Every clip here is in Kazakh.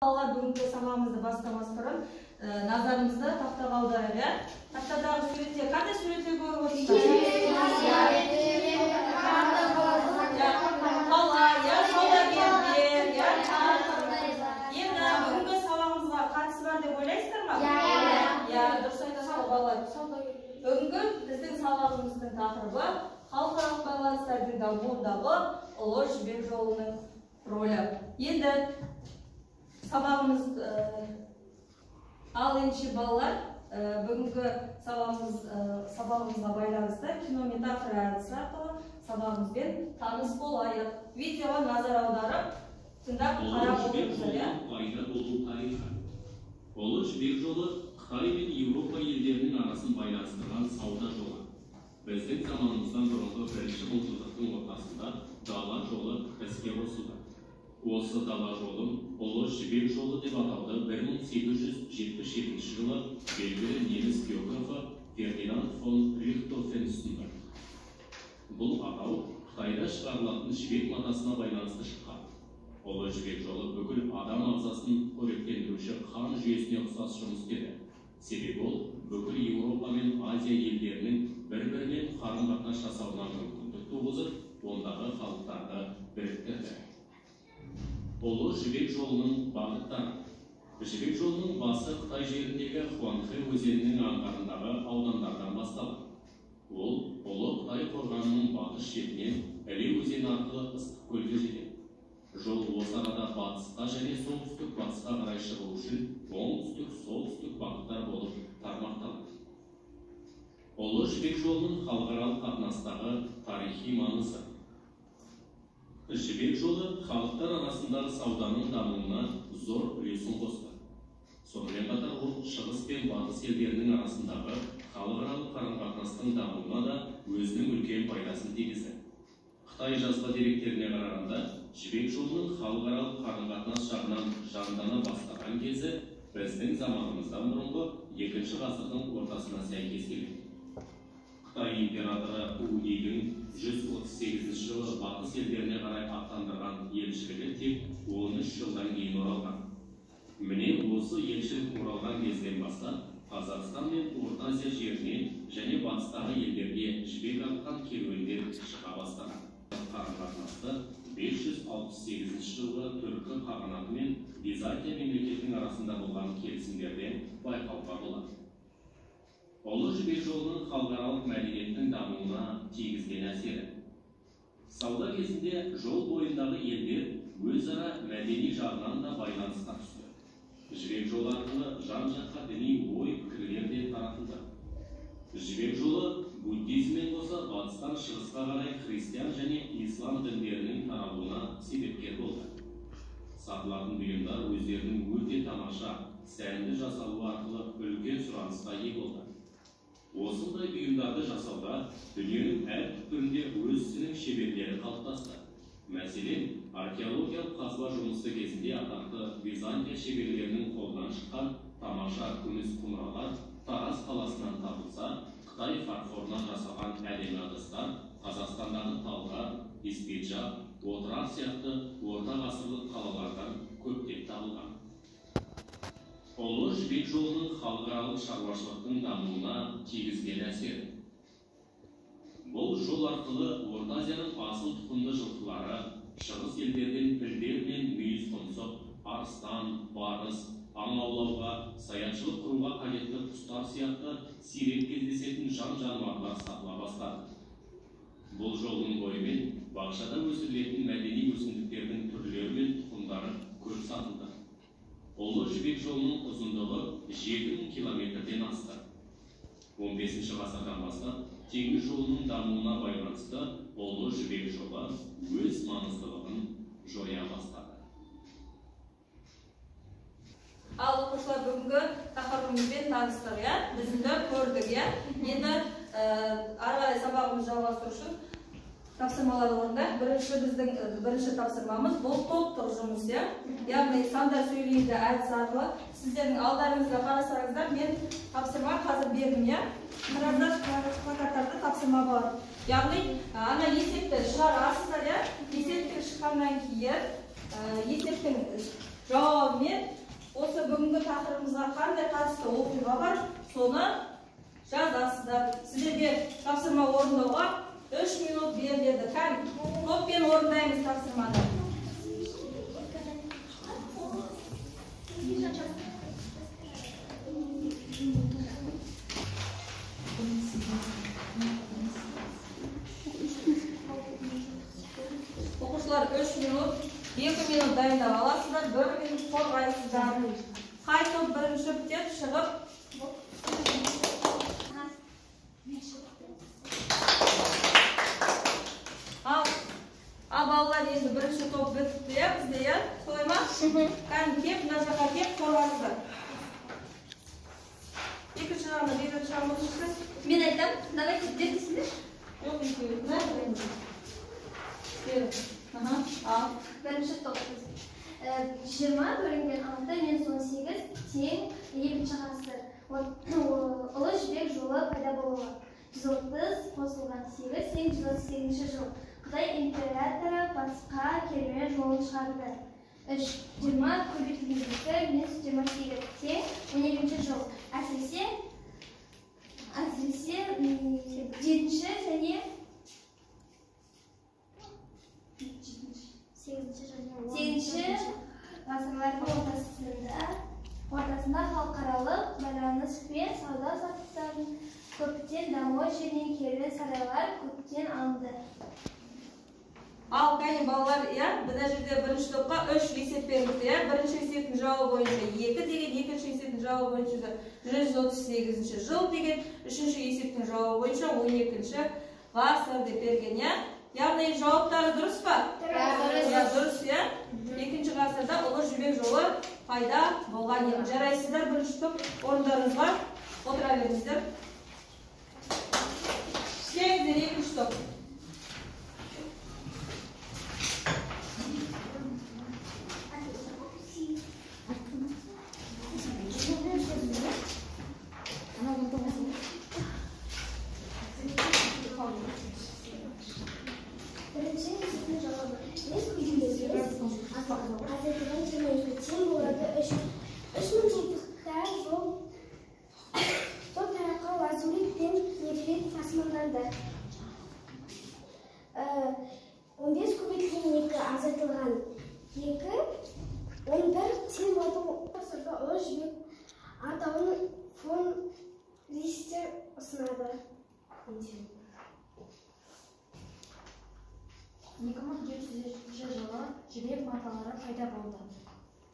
Бүгінгі сабағымызды бастамас бұрын назарымызды тақтаға аударайық. Тақтадағы суретте қандай суреттер көріп отырсыздар? Қала, саудагерлер, енді бүгінгі сабағымызға қатысы бар деп ойлайсыздар ма? Дұрыс айтасыздар балалар. Бүгінгі біздің сабағымыздың тақырыбы халықаралық байланыстардың дамуындағы Ұлы Жібек жолының рөлі. Енді сабағымыз ал енші балалар, бүгінгі сабағымызға байланысты кинометафора әдісі арқылы сабағымызбен таныс болайық. Видеоға назар аударып, тыңдап қарап отырыңыздар. Пайда болу тарихы. Ұлы Жібек жолы Қытай мен Еуропа елдерінің арасын байланыстырған сауда жолы. Біздің заманымыздан бұрынғы бірінші мыңжылдықтың ортасында дала жолы іске қосылды. Осы дала жолын Ұлы Жібек жолы деп атауды 1877 жылы белгілі неміс географы Фердинанд фон Рихтхофен ұсынды. Бұл атау Қытайда шығарылатын жібек матасына байланысты шыққан. Ұлы Жібек жолы бүкіл адам ағзасын қоректендіруші қан жүйесіне ұқсас жұмыс істеді. Себебі ол бүкіл Еуропа мен Азия елдерінің бір-бірімен қарым-қатынас жасауына мүмкіндік туғызып, ондағы халықтарды біріктірді. Ұлы Жібек жолының бағыттары. Жібек жолының басы Қытай жеріндегі Хуанхэ өзенінің аңғарындағы аудандардан басталады. Ол Ұлы Қытай қорғанының батыс шетінен Іле өзені арқылы Ыстық көлге жетеді. Жол осы арада батысқа және солтүстік-батысқа қарай шығу үшін оңтүстік-солтүстік бағыттар болып тармақталады. Ұлы Жібек жолының халықаралық қатынастағы тарихи маңызы. Жібек жолы халықтар арасындағы сауданың дамуына зор үлесін қосты. Сонымен қатар ол шығыс пен батыс елдерінің арасындағы халықаралық қарым-қатынастың дамуына да өзінің үлкен пайдасын тигізді. Қытай жазба деректеріне қарағанда, Жібек жолының халықаралық қарым-қатынас жағынан жандана бастаған кезі біздің заманымыздан бұрынғы 2-ші ғасырдың ортасына сәйкес келеді. Қытай императоры Удидің 138 жылы батыс елдеріне қарай аттандырған елшілігі тек 13 жылдан кейін оралған. Міне осы елшілік оралған кезден бастап, Қазақстан мен Орта Азия жеріне және батыстағы елдерге жібек артқан керуендер шыға бастаған. Қарым-қатынасты 568 жылғы түркі қағанаты мен Византия мемлекетінің арасында болған келісімдерден байқауға болады. Ұлы Жібек жолының халықаралық мәдениеттің дамуына тигізген әсері. Сауда кезінде жол бойындағы елдер өзара мәдени жағынан да байланысқа түсті. Жібек жолы арқылы жан-жаққа діни ой пікірлер де таратылды. Жібек жолы буддизммен қоса батыстан шығысқа қарай христиан және ислам діндерінің таралуына себепкер болды. Сатылатын бұйымдар өздерінің өте тамаша, сәнді жасалуы арқылы үлкен сұранысқа ие болды. Осындай бұйымдарды жасауда дүниенің әр түкпірінде өз ісінің шеберлері қалыптасты. Мәселен, археологиялық қазба жұмысы кезінде атақты Византия шеберлерінің қолынан шыққан тамаша күміс құмыралар Тараз қаласынан табылса, Қытай фарфорынан жасалған әдемі ыдыстар Қазақстандағы Талғар, Испиджаб, Отырар сияқты орта ғасырлық қалалардан көптеп табылған. Ұлы Жібек жолының халықаралық шаруашылықтың дамуына тигізген әсері. Бұл жол арқылы Орта Азияның асыл тұқымды жылқылары шығыс елдерден пілдер мен мүйіз тұмсық, арыстан, барыс, аң аулауға, саятшылық құруға қажетті құстар сияқты сирек кездесетін жан-жануарлар сатыла бастады. Бұл жолдың бойымен бақшада өсірілетін мәдени өсімдіктердің түрлері мен тұқымдары көп сатылды. Ұлы Жібек жолының ұзындығы 7000 километрден асты. 15-ші ғасырдан бастап теңіз жолының дамуына байланысты Ұлы Жібек жолы өз маңыздылығын жоя бастады. Ал оқушылар бүгінгі тақырыбымызбен таныстық, бізді көрдік. Енді ары қарай сабағымызды жалғастыру үшін тапсырмаларды орындайық. Бірінші тапсырмамыз бұл топтық жұмыс. Яғни сандар сөйлейді әдісі арқылы. Сіздердің алдарыңызға қарасаңыздар, мен тапсырма қазір бердім. Қараңыздар, плакаттарда тапсырма бар. Яғни ана есепті шығарасыздар. Есепті шыққаннан кейін есептің жауабымен осы бүгінгі тақырыбымызға қандай қатысты оқиға бар, соны жазасыздар. Сіздерге тапсырма орындауға 3 минут беріледі. Топпен орындаймыз тапсырманы. Оқушылар 3 минут, 2 минут дайындап аласыздар, 1 минут қорғайсыздар. Қай топ бірінші бітеді, шығып. Ал балалар, енді бірінші топ бітті, бізде, солай ма? Кеп, мына жаққа кеп, қорғайсыздар. Екінші жағына, екінші жағына отырсыз. Мен айтам, давайте дертесіңдер. Жоқ, екеуі. Ал. Бірінші топ. 20 бөлінген 6, мен 18, тең 2-ші ғасыр. Ұлы жібек жолы пайда болуы. 130 қосылған 8, тең 138 жыл. Қытай императоры батысқа керуен жолын шығарды. 20 көбейтілген 2, мен 28, тең 12 жыл. Әсіресе 7-ші және 8-ші ғасырлардың ортасында халықаралық байланыс пен сауда-саттықтың көптен дамуы жерінен керуен сарайлар көптен алынды. Ал, кәне балалар, мына жерде бірінші топқа 3 есеп берілді. Бірінші есептің жауабы бойынша 2 деген, екінші есептің жауабы бойынша 138 жыл деген, үшінші есептің жауабы бойынша 12-ші ғасыр деп берген. Яғни жауаптары дұрыс па? Дұрыс, екінші ғасырда ұлы жібек жолы пайда болған. Жарайсыздар, бірінші топ орындарыңызға отыра беріңіздер. Келіңіздер, екінші топ. Атауын фон Листер ұсынады. 2700 жылы жібек маталары пайда болды.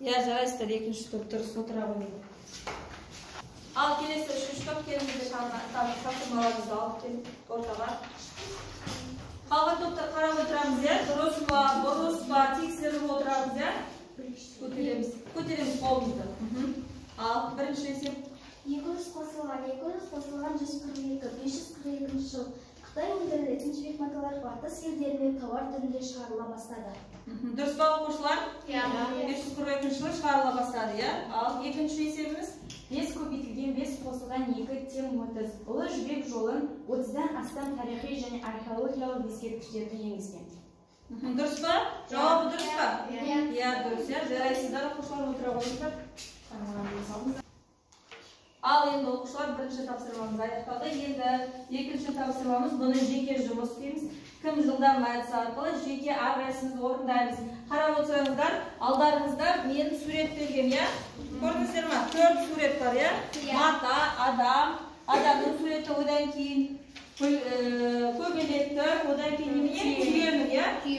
Жарайсыздар, екінші топ дұрыс отыра қоймайды. Ал келесі үшінші топ келіңіздер, тапсырмаларыңызды алып келіп ортаға. Қалған топтар қарап отырамыз, дұрыс па, бұрыс па, тексеріп отырамыз, көтереміз қолымызды. Ал бірінші есеп 200 қосылған 142, 542 жыл. Қытай өндірілетін жібек маталары батыс елдеріне тауар түрінде шығарыла бастады. Дұрыс па оқушылар? 542 жылы шығарыла бастады. Ал екінші есебіміз 5 көбейтілген 5 қосылған 2 тең 30. Ұлы жібек жолын 30-дан астам тарихи және археологиялық ескерткіштерді енгізген. Дұрыс па? Жауабы дұрыс па? Дұрыс. Жарайсыздар, оқушылар отыра қойыңыздар. Ал енді оқушылар бірінші тапсырмамыз аяқталды. Енді екінші тапсырмамыз, бұны жеке жұмыс дейміз. Кім жылдам әдісі арқылы жеке әрқайсымыз орындаймыз. Қарап отырсаңыздар, алдарыңызда менің сурет берген, көрдіңіздер ме? 4 сурет бар, мата, адамның суреті, одан кейін көбелекті, одан кейін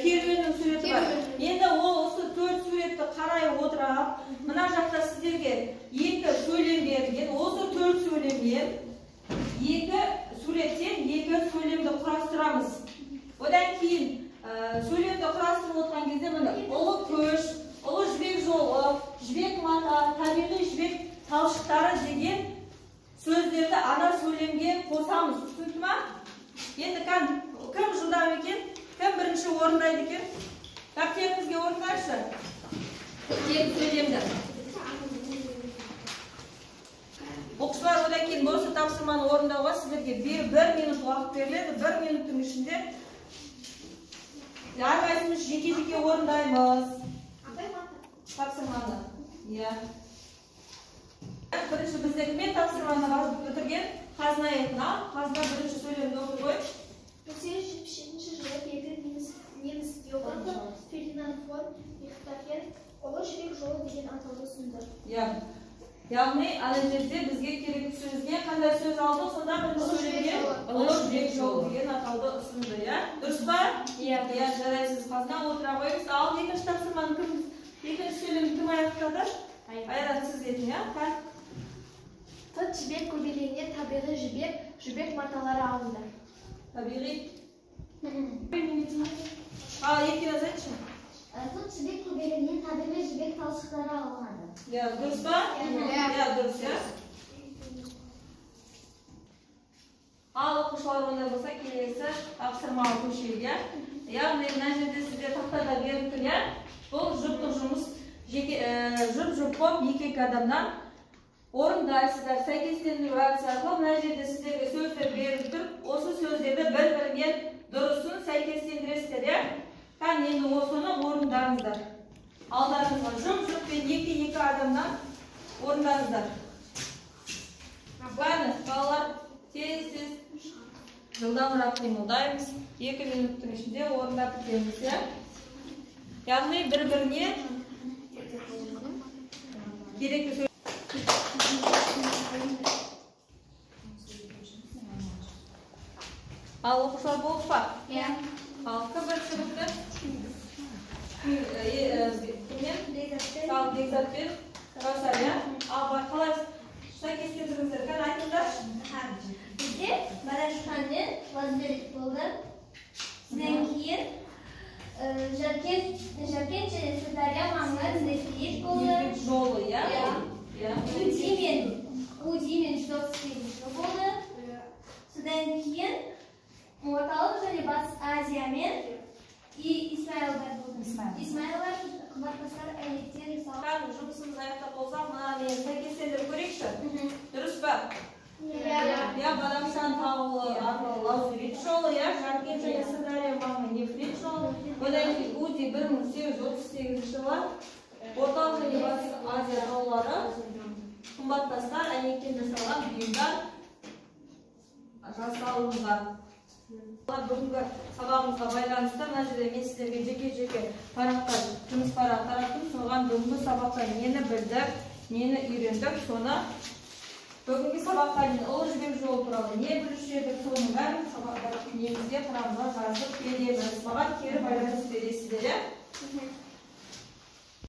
керуеннің суреті бар. Енді ол осы 4 суретті қарай отырап, мына жақта сіздерге 2 сөйлем берілген, осы 4 сөйлемнен 2 суреттен 2 сөйлемді құрастырамыз. Одан кейін сөйлемді құрастырып отырған кезде міне ұлы көш, ұлы жібек жолы, жібек мата, табиғи жібек талшықтары деген сөздерді ана сөйлемге қосамыз. Түсінді ма? Енді кім жылдам екен? Кім бірінші орындайды екен? Дәптеріңізге орындайшы. Тек сөйлемді. Оқушылар, одан кейін осы тапсырманы орындауға сіздерге 1 минут уақыт беріледі. 1 минуттың ішінде әрқайсымыз жеке-жеке орындаймыз. Тапсырманы. Иә. Бірінші біздегі мен тапсырманы бітірген Қазына етіна. Қазына бірінші сөйлемді оқи қой. 1977 жылы белгілі неміс географы Фердинанд фон Рихтхофен ұлы жібек жолы деген атауды ұсынды. Яғни, ана жерде бізге керекті сөзге қандай сөз алдық, сонда бірінші сөйлемге ұлы жібек жолы деген атауды ұсынды, иә? Дұрыс па? Иә, жарайсыз. Қазына отыра қойыңыз. Ал екінші тапсырманы кім? Екінші сөйлемді кім аяқтады? Айрат, сіз етін, иә? Тот жібек көбелегінен табиғи жібек маталары алынды. Табиғи. Ал екені айтшы. Тот жібек көбелегінен табиғи жібек талшықтары алынады. Иә, дұрыс па? Иә, дұрыс, иә. Ал оқушылар ондай болса, келесі тапсырмалы көшеге. Яғни, мына жерде сізде тақтада беріп тұр, иә? Бұл жұптық жұмыс, жұп-жұп болып екі адамнан орындайсыздар. Сәйкестендіру әдісі арқылы мына жерде сіздерге сөздер беріп тұр. Осы сөздерді бір-бірімен дұрысын сәйкестендіресіздер, иә? Енді осыны орындарыңыздар. Алдарыңызға жұп-жұп пен екі адамнан орындарыңыздар. Балалар, тез-тез жылдамырақ қимылдаймыз. 2 минуттың ішінде орындап бітеміз, иә? Яғни бір-біріне керекті сөз. Ал оқушылар болып па? Иә. Ал кім бірінші бітті? Кіммен? Бекзатпен Раушан, иә? Ал қалай сәйкестендіріңіздер? Кәні айтыңдар? Бізде Барашханмен Лазберет болды. Содан кейін Жаркент және Сырдария маңы Нефрит болды. Нефрит жолы, иә? Уди мен Жидовский болды. Содан кейін орталық және Батыс Азиямен Исмаилдар болды. Исмаилдар қымбаттастар әйнектер жасалған. Жұмысымыз аяқтап болса, мынаны сәйкестендіріп көрейікші. Дұрыс па? Иә, Бадамшан тауы арқылы Лазберет жолы, иә, Жаркент және Сырдария маңы Нефрит жолы. Одан кейін Уди 1838 жылы орталық және Батыс Азия таулары қымбаттастар әйнектен жасалған бұйымдар жасалынған. Бүгінгі сабағымызға байланысты мына жерде мен сіздерге жеке-жеке парақтар, жұмыс парақ тараттым. Соған бүгінгі сабақта нені білдік, нені үйрендік, соны бүгінгі сабаққа дейін ұлы жібек жолы туралы не білуші едік, соның бәрін сабақта немізге құрамына жазып береміз. Маған кері байланыс бересіздер, иә?